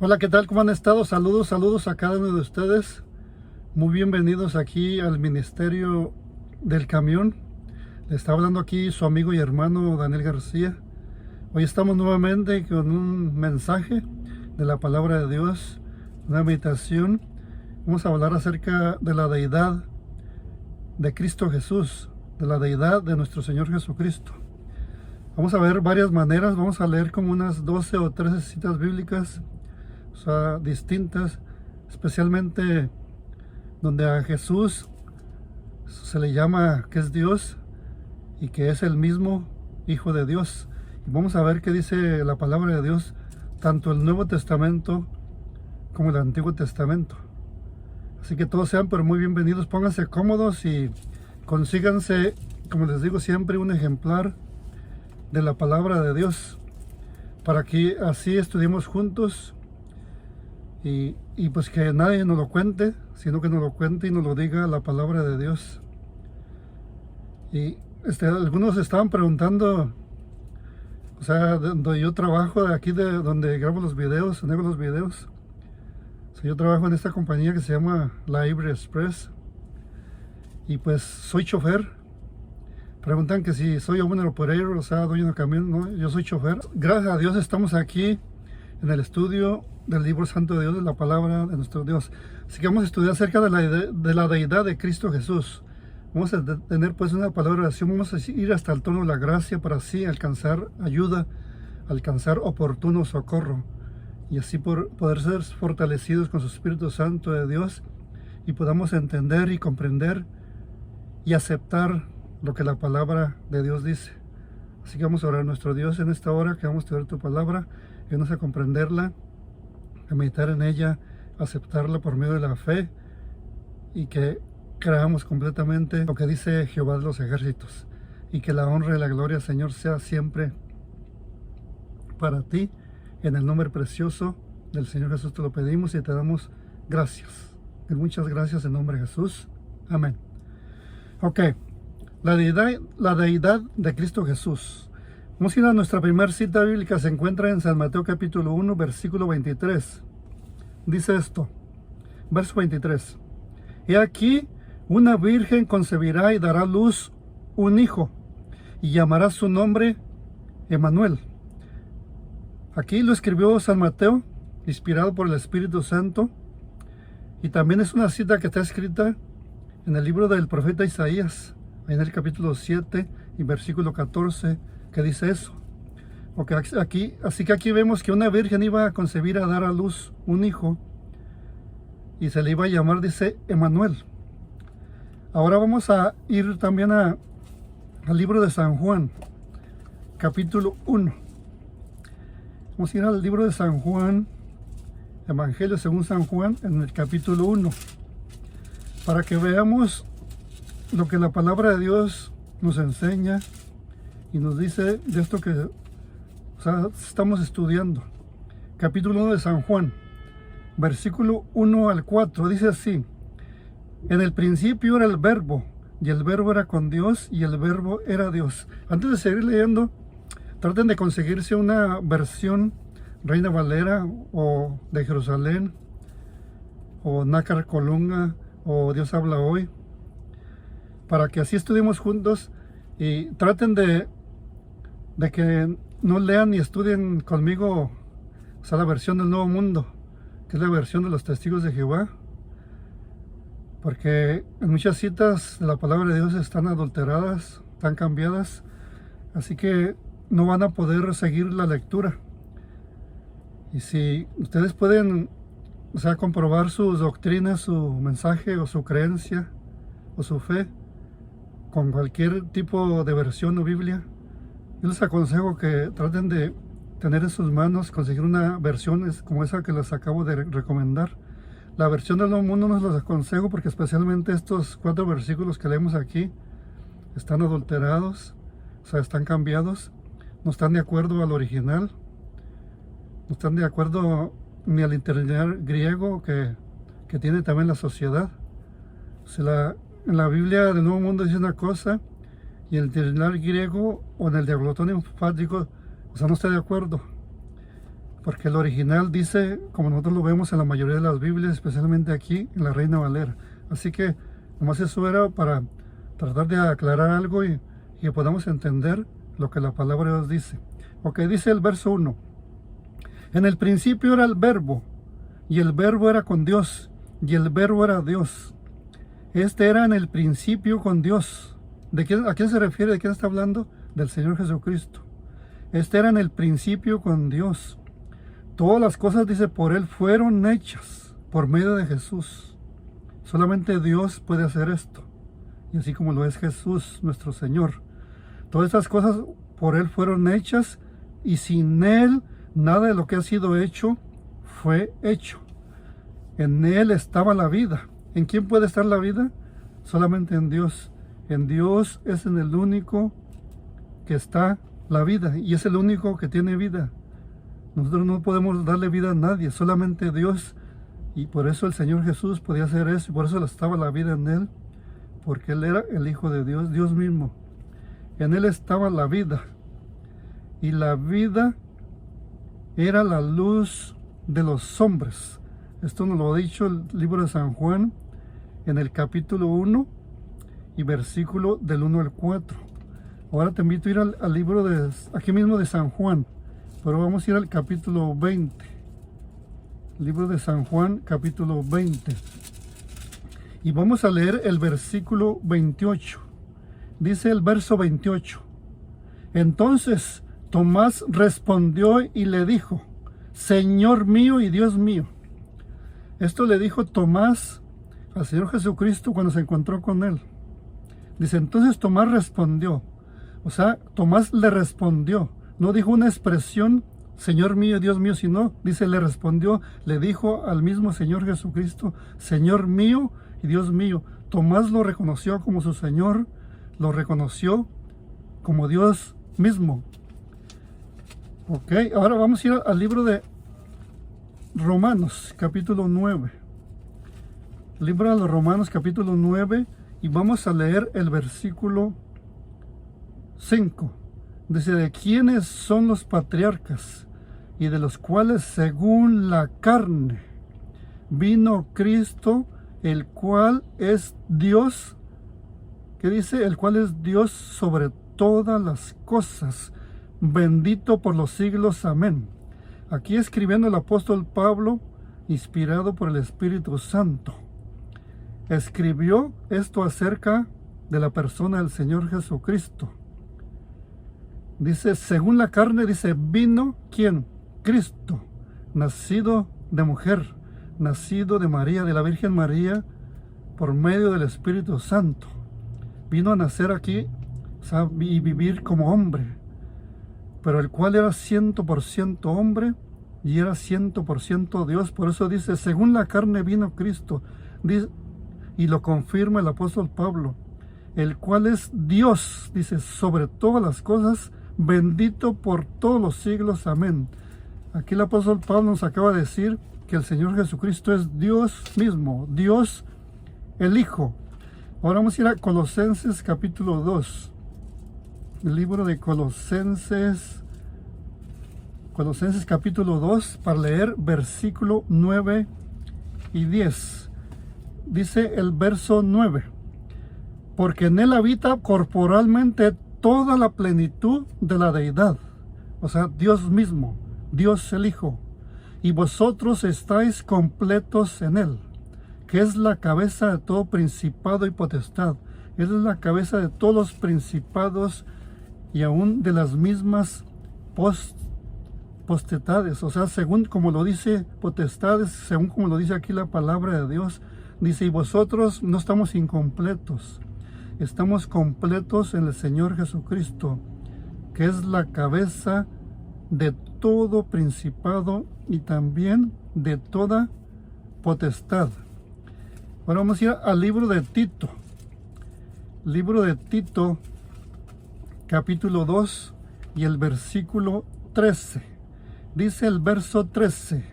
Hola, ¿qué tal? ¿Cómo han estado? Saludos a cada uno de ustedes. Muy bienvenidos aquí al Ministerio del Camión. Le está hablando aquí su amigo y hermano Daniel García. Hoy estamos nuevamente con un mensaje de la palabra de Dios, una meditación. Vamos a hablar acerca de la deidad de Cristo Jesús, de la deidad de nuestro Señor Jesucristo. Vamos a ver varias maneras, vamos a leer como unas 12 o 13 citas bíblicas, o sea, distintas, especialmente donde a Jesús se le llama que es Dios y que es el mismo Hijo de Dios. Y vamos a ver qué dice la palabra de Dios, tanto el Nuevo Testamento como el Antiguo Testamento. Así que todos sean pero muy bienvenidos, pónganse cómodos y consíganse, como les digo siempre, un ejemplar de la palabra de Dios, para que así estudiemos juntos y pues que nadie nos lo cuente, sino que nos lo cuente y nos lo diga la palabra de Dios. Y algunos estaban preguntando, o sea, donde yo trabajo, de aquí de donde grabo los videos, hago los videos. O sea, yo trabajo en esta compañía que se llama Libre Express y pues soy chofer. Preguntan que si soy un operator, o sea, dueño de camión. No, yo soy chofer. Gracias a Dios estamos aquí en el estudio del libro santo de Dios, de la palabra de nuestro Dios. Así que vamos a estudiar acerca de la deidad de Cristo Jesús. Vamos a tener pues una palabra de oración, vamos a ir hasta el trono de la gracia para así alcanzar ayuda, alcanzar oportuno socorro y así poder ser fortalecidos con su Espíritu Santo de Dios y podamos entender y comprender y aceptar lo que la palabra de Dios dice. Así que vamos a orar a nuestro Dios en esta hora, que vamos a estudiar tu palabra, ayúdanos a comprenderla, a meditar en ella, a aceptarla por medio de la fe y que creamos completamente lo que dice Jehová de los ejércitos y que la honra y la gloria, Señor, sea siempre para ti. En el nombre precioso del Señor Jesús te lo pedimos y te damos gracias. Y muchas gracias en nombre de Jesús. Amén. Ok. La deidad de Cristo Jesús. Vamos a ir a nuestra primera cita bíblica, se encuentra en San Mateo capítulo 1, versículo 23. Dice esto, verso 23. He aquí, una virgen concebirá y dará a luz un hijo, y llamará su nombre Emmanuel. Aquí lo escribió San Mateo, inspirado por el Espíritu Santo, y también es una cita que está escrita en el libro del profeta Isaías, en el capítulo 7 y versículo 14, que dice eso. Así que aquí vemos que una virgen iba a concebir, a dar a luz un hijo, y se le iba a llamar, dice, Emmanuel. Ahora vamos a ir también al libro de San Juan, capítulo 1. Vamos a ir al libro de San Juan, Evangelio según San Juan, en el capítulo 1, para que veamos lo que la palabra de Dios nos enseña y nos dice de esto que estamos estudiando. Capítulo 1 de San Juan, versículo 1 al 4, dice así: en el principio era el verbo, y el verbo era con Dios, y el verbo era Dios. Antes de seguir leyendo, traten de conseguirse una versión Reina Valera, o de Jerusalén, o Nácar Colunga, o Dios habla hoy, para que así estudiemos juntos y traten de que no lean ni estudien conmigo, o sea, la versión del Nuevo Mundo, que es la versión de los testigos de Jehová, porque en muchas citas de la palabra de Dios están adulteradas, están cambiadas, así que no van a poder seguir la lectura. Y si ustedes pueden, o sea, comprobar sus doctrinas, su mensaje o su creencia o su fe con cualquier tipo de versión o Biblia, yo les aconsejo que traten de tener en sus manos, conseguir una versión como esa que les acabo de recomendar. La versión del Nuevo Mundo no les aconsejo porque especialmente estos 4 versículos que leemos aquí están adulterados, o sea, están cambiados, no están de acuerdo al original, no están de acuerdo ni al interlinear griego que tiene también la sociedad. O sea, en la Biblia del Nuevo Mundo dice una cosa y el interlinear griego o en el diaglotón enfático, o sea, no está de acuerdo. porque el original dice, como nosotros lo vemos en la mayoría de las Biblias, especialmente aquí en la Reina Valera. Así que nomás eso era para tratar de aclarar algo y que podamos entender lo que la palabra de Dios dice. Ok, dice el verso 1. En el principio era el verbo, y el verbo era con Dios, y el verbo era Dios. Este era en el principio con Dios. ¿A quién se refiere? ¿De quién está hablando? Del Señor Jesucristo. Este era en el principio con Dios. Todas las cosas, dice, por Él fueron hechas, por medio de Jesús. Solamente Dios puede hacer esto. Y así como lo es Jesús, nuestro Señor. Todas estas cosas por Él fueron hechas, y sin Él nada de lo que ha sido hecho fue hecho. En Él estaba la vida. ¿En quién puede estar la vida? Solamente en Dios. En Dios es en el único que está la vida, y es el único que tiene vida. Nosotros no podemos darle vida a nadie, solamente Dios, y por eso el Señor Jesús podía hacer eso, y por eso estaba la vida en Él, porque Él era el Hijo de Dios, Dios mismo. En Él estaba la vida, y la vida era la luz de los hombres. Esto nos lo ha dicho el libro de San Juan, en el capítulo 1, y versículo del 1 al 4. Ahora te invito a ir al libro de, aquí mismo de San Juan, pero vamos a ir al capítulo 20. Libro de San Juan, capítulo 20. Y vamos a leer el versículo 28. Dice el verso 28. Entonces Tomás respondió y le dijo, Señor mío y Dios mío. Esto le dijo Tomás al Señor Jesucristo cuando se encontró con Él. Dice, entonces Tomás respondió. O sea, Tomás le respondió. No dijo una expresión, Señor mío, Dios mío, sino, dice, le respondió, le dijo al mismo Señor Jesucristo, Señor mío y Dios mío. Tomás lo reconoció como su Señor, lo reconoció como Dios mismo. Ok, ahora vamos a ir al libro de Romanos, capítulo 9. Libro de los Romanos, capítulo 9, y vamos a leer el versículo 5. Dice, ¿de quiénes son los patriarcas? Y de los cuales según la carne vino Cristo, el cual es Dios. ¿Qué dice? El cual es Dios sobre todas las cosas, bendito por los siglos. Amén. Aquí escribiendo el apóstol Pablo, inspirado por el Espíritu Santo, escribió esto acerca de la persona del Señor Jesucristo. Dice, según la carne, dice, vino, ¿quién? Cristo, nacido de mujer, nacido de María, de la Virgen María, por medio del Espíritu Santo. Vino a nacer aquí, o sea, y vivir como hombre, pero el cual era 100% hombre y era 100% Dios. Por eso dice, según la carne vino Cristo, dice, y lo confirma el apóstol Pablo, el cual es Dios, dice, sobre todas las cosas, bendito por todos los siglos. Amén. Aquí el apóstol Pablo nos acaba de decir que el Señor Jesucristo es Dios mismo, Dios el Hijo. Ahora vamos a ir a Colosenses capítulo 2. El libro de Colosenses capítulo 2, para leer versículo 9 y 10. Dice el verso 9, porque en Él habita corporalmente toda la plenitud de la deidad, o sea, Dios mismo, Dios el Hijo, y vosotros estáis completos en Él, que es la cabeza de todo principado y potestad. Él es la cabeza de todos los principados y aún de las mismas potestades, o sea, según como lo dice potestades, según como lo dice aquí la palabra de Dios. Dice, y vosotros no estamos incompletos, estamos completos en el Señor Jesucristo, que es la cabeza de todo principado y también de toda potestad. Ahora vamos a ir al libro de Tito. Libro de Tito, capítulo 2 y el versículo 13. Dice el verso 13.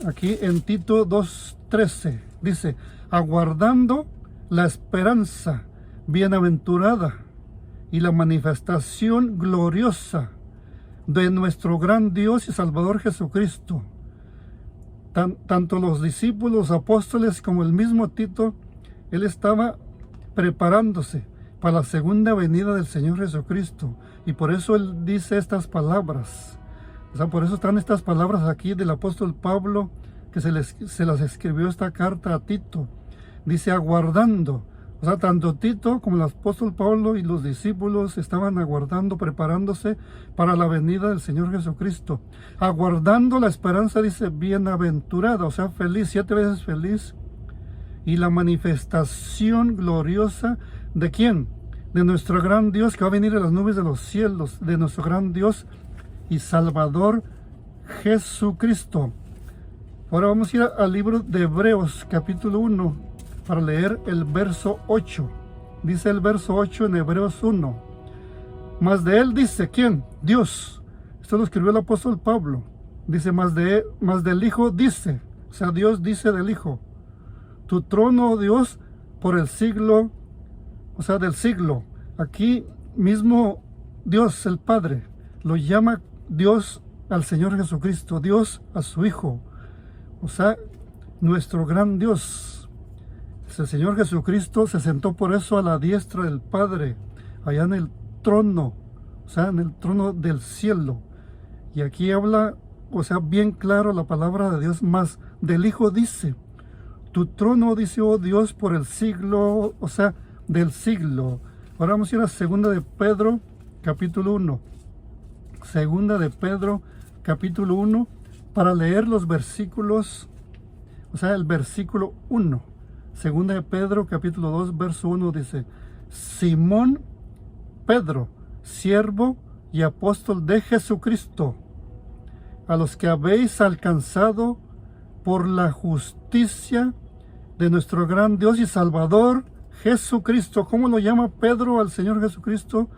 Aquí en Tito 2:13 dice, aguardando la esperanza bienaventurada y la manifestación gloriosa de nuestro gran Dios y Salvador Jesucristo. Tanto los discípulos, apóstoles, como el mismo Tito, él estaba preparándose para la segunda venida del Señor Jesucristo. Y por eso él dice estas palabras. O sea, por eso están estas palabras aquí del apóstol Pablo, que se las escribió esta carta a Tito. Dice, aguardando. O sea, tanto Tito como el apóstol Pablo y los discípulos estaban aguardando, preparándose para la venida del Señor Jesucristo. Aguardando la esperanza, dice, bienaventurada, o sea, feliz, 7 veces feliz. Y la manifestación gloriosa, ¿de quién? De nuestro gran Dios, que va a venir en las nubes de los cielos, de nuestro gran Dios y Salvador Jesucristo. Ahora vamos a ir al libro de Hebreos, capítulo 1, para leer el verso 8. Dice el verso 8 en Hebreos 1. Mas de él dice, ¿quién? Dios. Esto lo escribió el apóstol Pablo. Dice, más del Hijo dice, o sea, Dios dice del Hijo, tu trono, oh Dios, por el siglo, o sea, del siglo. Aquí mismo Dios, el Padre, lo llama Dios al Señor Jesucristo, Dios a su Hijo, o sea, nuestro gran Dios. El Señor Jesucristo se sentó por eso a la diestra del Padre, allá en el trono, o sea, en el trono del cielo. Y aquí habla, o sea, bien claro la palabra de Dios, más del Hijo dice, tu trono, dice, oh Dios, por el siglo, o sea, del siglo. Ahora vamos a ir a 2 de Pedro, capítulo 1. 2 de Pedro, capítulo 1, para leer los versículos, o sea, el versículo 1. 2 de Pedro, capítulo 2, verso 1 dice, Simón Pedro, siervo y apóstol de Jesucristo, a los que habéis alcanzado por la justicia de nuestro gran Dios y Salvador Jesucristo. ¿Cómo lo llama Pedro al Señor Jesucristo?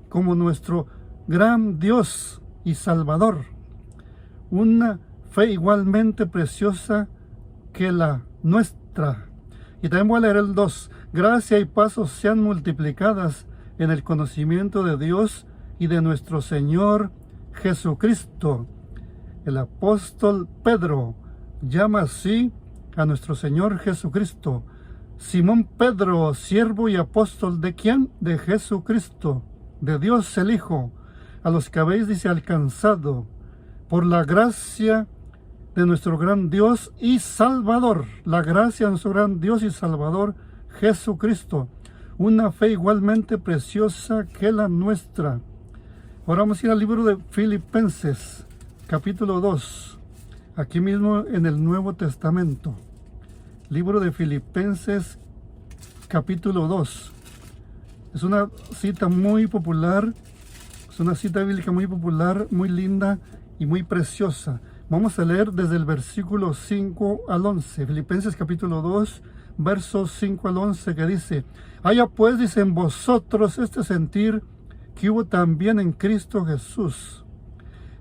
Como nuestro gran Dios y Salvador. Una fe igualmente preciosa que la nuestra. Y también voy a leer el 2. Gracia y paz os sean multiplicadas en el conocimiento de Dios y de nuestro Señor Jesucristo. El apóstol Pedro llama así a nuestro Señor Jesucristo. Simón Pedro, siervo y apóstol ¿de quién? De Jesucristo, de Dios el Hijo, a los que habéis, dice, alcanzado por la gracia de nuestro gran Dios y Salvador, la gracia de nuestro gran Dios y Salvador Jesucristo, una fe igualmente preciosa que la nuestra. Ahora vamos a ir al libro de Filipenses, capítulo 2, aquí mismo en el Nuevo Testamento. Libro de Filipenses, capítulo 2. Es una cita muy popular, es una cita bíblica muy popular, muy linda y muy preciosa. Vamos a leer desde el versículo 5 al 11. Filipenses capítulo 2, versos 5 al 11, que dice, haya pues, dice, en vosotros este sentir que hubo también en Cristo Jesús,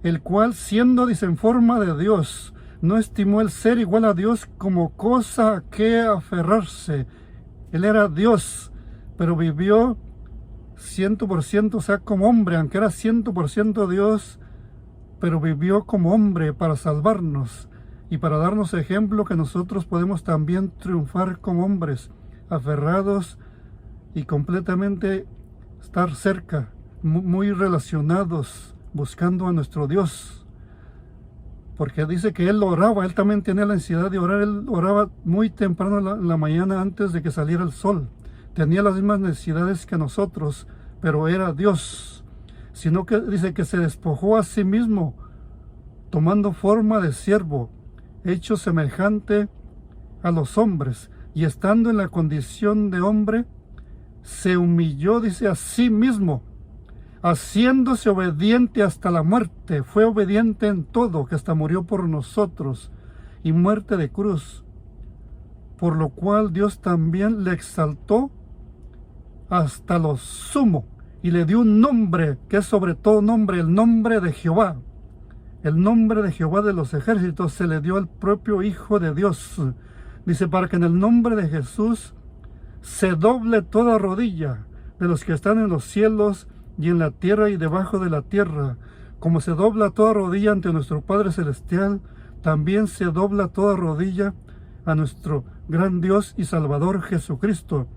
el cual, siendo, dice, en forma de Dios, no estimó el ser igual a Dios como cosa a que aferrarse. Él era Dios, pero vivió 100%, o sea, como hombre, aunque era 100% Dios, pero vivió como hombre para salvarnos y para darnos ejemplo que nosotros podemos también triunfar como hombres, aferrados y completamente estar cerca, muy relacionados, buscando a nuestro Dios. Porque dice que él oraba, él también tenía la necesidad de orar, él oraba muy temprano en la mañana antes de que saliera el sol. Tenía las mismas necesidades que nosotros, pero era Dios. Sino que dice que se despojó a sí mismo, tomando forma de siervo, hecho semejante a los hombres, y estando en la condición de hombre, se humilló, dice, a sí mismo, haciéndose obediente hasta la muerte. Fue obediente en todo, que hasta murió por nosotros, y muerte de cruz, por lo cual Dios también le exaltó hasta lo sumo, y le dio un nombre que es sobre todo nombre, el nombre de Jehová. El nombre de Jehová de los ejércitos se le dio al propio Hijo de Dios. Dice, para que en el nombre de Jesús se doble toda rodilla de los que están en los cielos y en la tierra y debajo de la tierra, Como se dobla toda rodilla ante nuestro Padre Celestial, también se dobla toda rodilla a nuestro gran Dios y Salvador Jesucristo.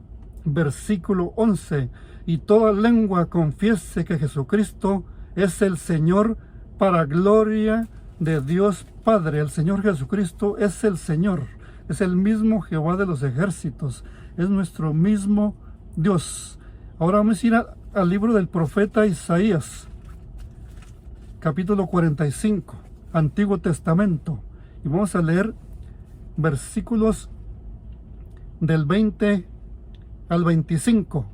Versículo 11. Y toda lengua confiese que Jesucristo es el Señor, para gloria de Dios Padre. El Señor Jesucristo es el Señor, es el mismo Jehová de los ejércitos, es nuestro mismo Dios. Ahora vamos a ir al libro del profeta Isaías, capítulo 45, Antiguo Testamento, y vamos a leer versículos del 20 al 25,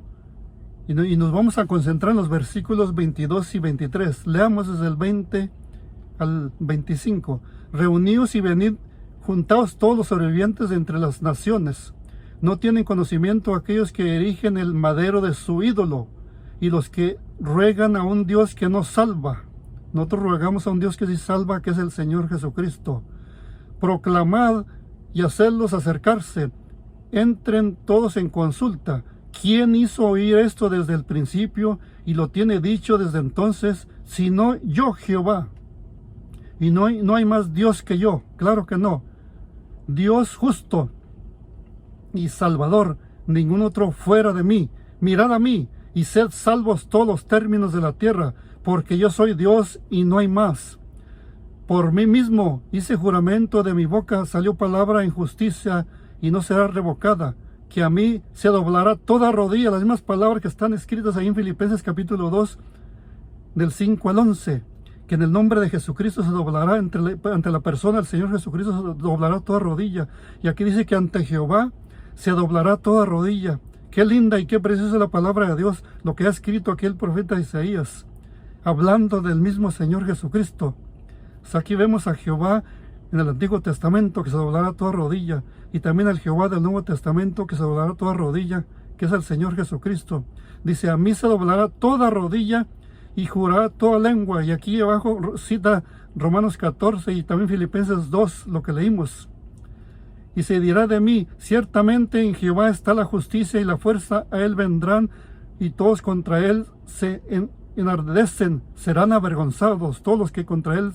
y nos vamos a concentrar en los versículos 22 y 23. Leamos desde el 20 al 25. Reuníos y venid, juntaos todos los sobrevivientes de entre las naciones. No tienen conocimiento aquellos que erigen el madero de su ídolo, y los que ruegan a un Dios que no salva. Nosotros rogamos a un Dios que sí salva, que es el Señor Jesucristo. Proclamad y hacedlos acercarse. Entren todos en consulta. ¿Quién hizo oír esto desde el principio y lo tiene dicho desde entonces, sino yo, Jehová? Y no hay más Dios que yo, claro que no. Dios justo y salvador, ningún otro fuera de mí. Mirad a mí y sed salvos todos los términos de la tierra, porque yo soy Dios y no hay más. Por mí mismo hice juramento, de mi boca salió palabra en justicia y no será revocada, que a mí se doblará toda rodilla, las mismas palabras que están escritas ahí en Filipenses capítulo 2, del 5 al 11, que en el nombre de Jesucristo se doblará ante la persona del Señor Jesucristo, se doblará toda rodilla. Y aquí dice que ante Jehová se doblará toda rodilla. Qué linda y qué preciosa es la palabra de Dios, lo que ha escrito aquí el profeta Isaías, hablando del mismo Señor Jesucristo. Pues aquí vemos a Jehová en el Antiguo Testamento, que se doblará toda rodilla, y también al Jehová del Nuevo Testamento, que se doblará toda rodilla, que es el Señor Jesucristo. Dice, a mí se doblará toda rodilla y jurará toda lengua. Y aquí abajo cita Romanos 14 y también Filipenses 2, lo que leímos. Y se dirá de mí, ciertamente en Jehová está la justicia y la fuerza, a él vendrán, y todos contra él se enardecen, serán avergonzados. Todos los que contra él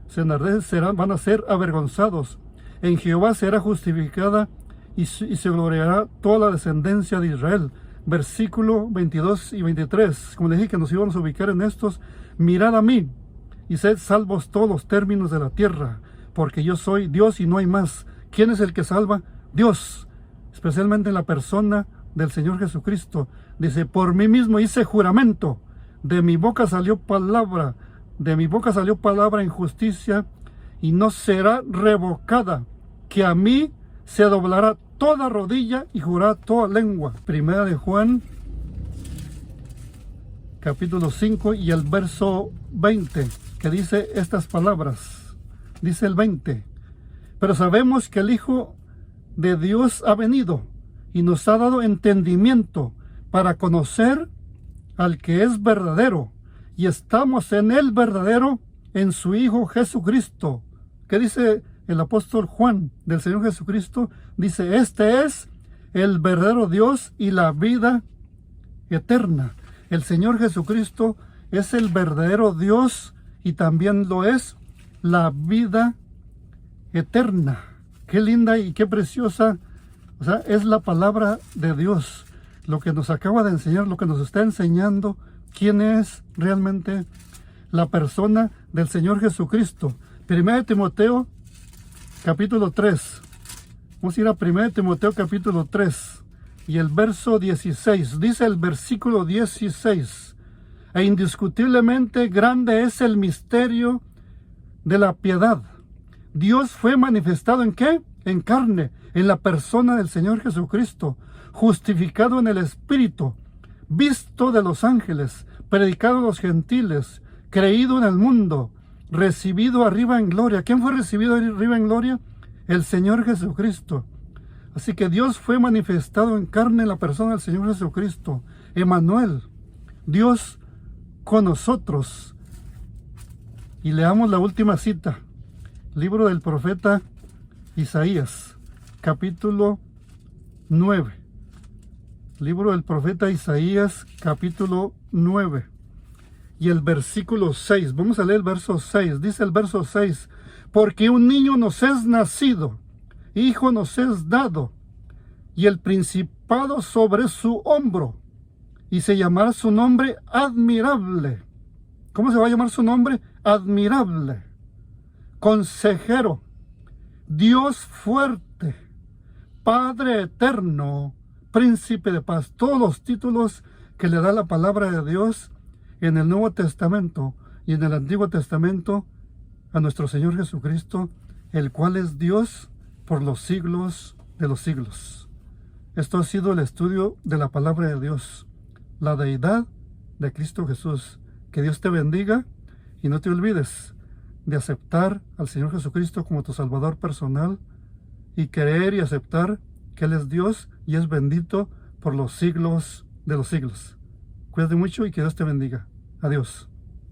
se enardecen van a ser avergonzados. En Jehová será justificada y se gloriará toda la descendencia de Israel. Versículo 22 y 23. Como les dije que nos íbamos a ubicar en estos. Mirad a mí y sed salvos todos los términos de la tierra, porque yo soy Dios y no hay más. ¿Quién es el que salva? Dios, especialmente en la persona del Señor Jesucristo. Dice, por mí mismo hice juramento, de mi boca salió palabra en justicia, y no será revocada, que a mí se doblará toda rodilla y jurará toda lengua. Primera de Juan, capítulo 5 y el verso 20, que dice estas palabras. Dice el 20, pero sabemos que el Hijo de Dios ha venido y nos ha dado entendimiento para conocer al que es verdadero, y estamos en el verdadero, en su Hijo Jesucristo. ¿Qué dice el apóstol Juan del Señor Jesucristo? Dice, este es el verdadero Dios y la vida eterna. El Señor Jesucristo es el verdadero Dios y también lo es la vida eterna. Qué linda y qué preciosa, o sea, es la palabra de Dios, lo que nos acaba de enseñar, lo que nos está enseñando quién es realmente la persona del Señor Jesucristo. 1 Timoteo capítulo 3. Vamos a ir a 1 Timoteo capítulo 3 y el verso 16. Dice el versículo 16, e indiscutiblemente grande es el misterio de la piedad. Dios fue manifestado ¿en qué? En carne, en la persona del Señor Jesucristo, justificado en el Espíritu, visto de los ángeles, predicado a los gentiles, creído en el mundo, recibido arriba en gloria. ¿Quién fue recibido arriba en gloria? El Señor Jesucristo. Así que Dios fue manifestado en carne en la persona del Señor Jesucristo. Emmanuel, Dios con nosotros. Y leamos la última cita. Libro del profeta Isaías, capítulo 9. Libro del profeta Isaías, capítulo 9. y el versículo 6. Vamos a leer el verso 6. Dice el verso 6, porque un niño nos es nacido, hijo nos es dado, y el principado sobre su hombro, y se llamará su nombre admirable. ¿Cómo se va a llamar su nombre? Admirable, consejero, Dios fuerte, Padre eterno, príncipe de paz. Todos los títulos que le da la palabra de Dios en el Nuevo Testamento y en el Antiguo Testamento a nuestro Señor Jesucristo, el cual es Dios por los siglos de los siglos. Esto ha sido el estudio de la palabra de Dios, la deidad de Cristo Jesús. Que Dios te bendiga y no te olvides de aceptar al Señor Jesucristo como tu Salvador personal y creer y aceptar que Él es Dios y es bendito por los siglos de los siglos. Cuídate mucho y que Dios te bendiga. Adiós.